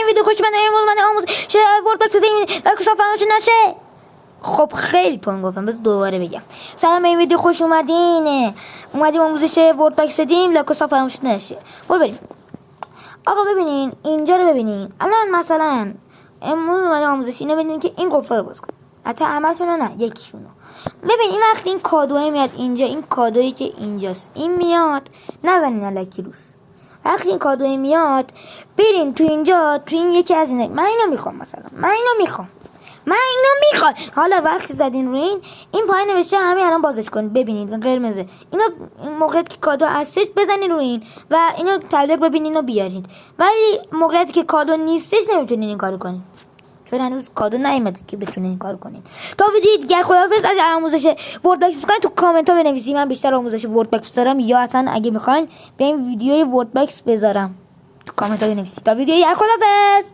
این ویدیو خوش من آموزش وردپرس بزنید لایک و ساب فراموش نشه. خب خیلی تون گفتم، بذار دوباره بگم. سلام، این ویدیو خوش اومدین. اومدیم آموزش وردپرس بدیم، لایک و ساب فراموش نشه. برو بریم. آقا ببینین اینجا رو ببینین. الان مثلا امروز اومدیم آموزش اینو ببینین که این قفل رو باز کن. حتی همشون رو نه، یکیشونو. ببین این وقتی این کادوی میاد اینجا، این کادویی که اینجاست این میاد، نزنین الکی روش. وقتی این کادوی میاد برین تو اینجا، تو این یکی از اینا. من اینو میخوام، مثلا من اینو میخوام. حالا وقتی زدین روی این پایین نوشته همین الان بازش کنید. ببینید قرمزه. اینو موقعیتی که کادو هستش بزنین روی این و اینو تبلیغ ببینین اینو بیارید. ولی موقعیتی که کادو نیستش نمیتونین این کارو کنید، چون هنوز کادو نیومده که بتونین این کارو کنید. تا ویدیو دیگر خداحافظ. از آموزش وردپرس میخواین تو کامنت ها بنویسید من بیشتر آموزش وردپرس بذارم، یا اصلا اگه میخواین بیاین ویدیوی وردپرس بذارم تو کامنت ها بنویسید. تا ویدیو دیگر خداحافظ.